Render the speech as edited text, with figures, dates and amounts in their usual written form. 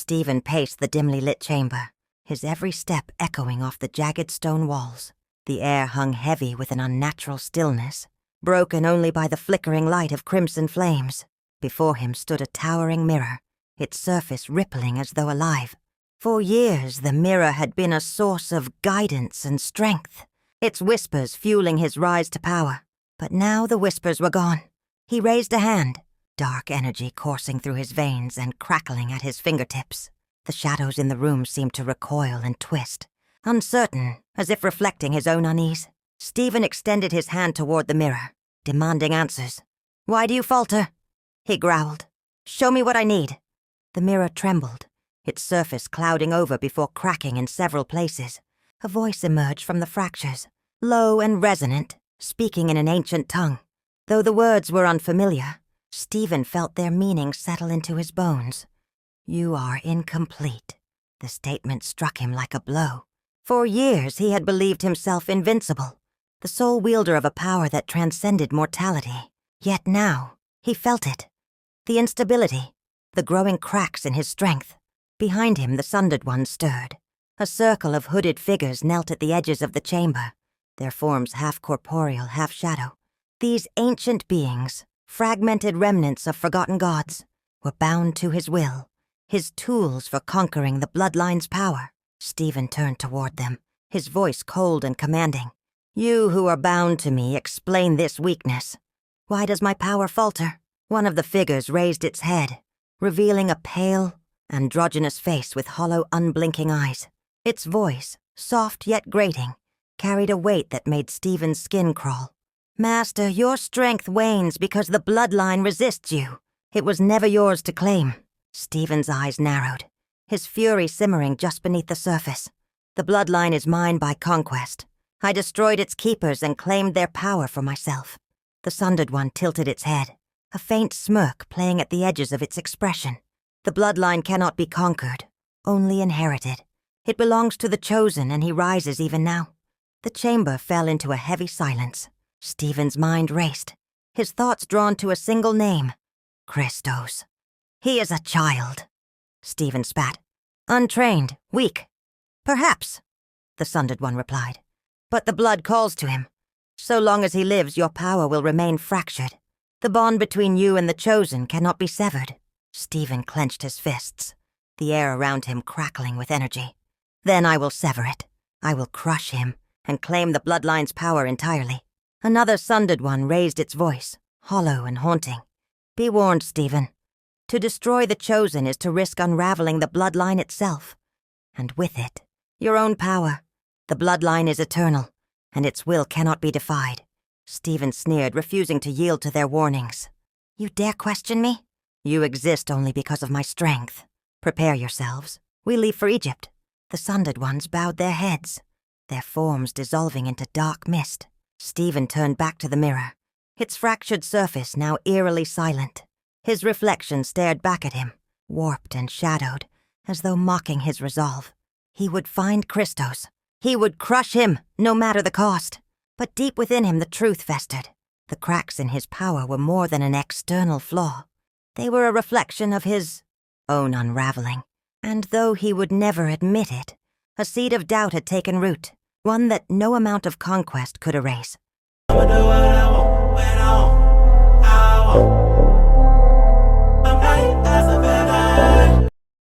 Stephen paced the dimly lit chamber, his every step echoing off the jagged stone walls. The air hung heavy with an unnatural stillness, broken only by the flickering light of crimson flames. Before him stood a towering mirror, its surface rippling as though alive. For years, the mirror had been a source of guidance and strength, its whispers fueling his rise to power. But now the whispers were gone. He raised a hand, dark energy coursing through his veins and crackling at his fingertips. The shadows in the room seemed to recoil and twist, uncertain, as if reflecting his own unease. Stephen extended his hand toward the mirror, demanding answers. "Why do you falter?" he growled. "Show me what I need." The mirror trembled, its surface clouding over before cracking in several places. A voice emerged from the fractures, low and resonant, speaking in an ancient tongue. Though the words were unfamiliar, Stephen felt their meaning settle into his bones. "You are incomplete." The statement struck him like a blow. For years he had believed himself invincible, the sole wielder of a power that transcended mortality. Yet now, he felt it. The instability, the growing cracks in his strength. Behind him, the Sundered Ones stirred. A circle of hooded figures knelt at the edges of the chamber, their forms half corporeal, half shadow. These ancient beings, fragmented remnants of forgotten gods, were bound to his will, his tools for conquering the Bloodline's power. Stephen turned toward them, his voice cold and commanding. "You who are bound to me, explain this weakness. Why does my power falter?" One of the figures raised its head, revealing a pale, androgynous face with hollow, unblinking eyes. Its voice, soft yet grating, carried a weight that made Stephen's skin crawl. "Master, your strength wanes because the Bloodline resists you. It was never yours to claim." Stephen's eyes narrowed, his fury simmering just beneath the surface. "The Bloodline is mine by conquest. I destroyed its keepers and claimed their power for myself." The Sundered One tilted its head, a faint smirk playing at the edges of its expression. "The Bloodline cannot be conquered, only inherited. It belongs to the Chosen, and he rises even now." The chamber fell into a heavy silence. Stephen's mind raced, his thoughts drawn to a single name: Krystos. "He is a child," Stephen spat. "Untrained, weak." "Perhaps," the Sundered One replied. "But the blood calls to him. So long as he lives, your power will remain fractured. The bond between you and the Chosen cannot be severed." Stephen clenched his fists, the air around him crackling with energy. "Then I will sever it. I will crush him and claim the Bloodline's power entirely." Another Sundered One raised its voice, hollow and haunting. "Be warned, Stephen. To destroy the Chosen is to risk unraveling the Bloodline itself. And with it, your own power. The Bloodline is eternal, and its will cannot be defied." Stephen sneered, refusing to yield to their warnings. "You dare question me? You exist only because of my strength. Prepare yourselves. We leave for Egypt." The Sundered Ones bowed their heads, their forms dissolving into dark mist. Stephen turned back to the mirror, its fractured surface now eerily silent. His reflection stared back at him, warped and shadowed, as though mocking his resolve. He would find Krystos. He would crush him, no matter the cost. But deep within him the truth festered. The cracks in his power were more than an external flaw. They were a reflection of his own unraveling. And though he would never admit it, a seed of doubt had taken root, one that no amount of conquest could erase.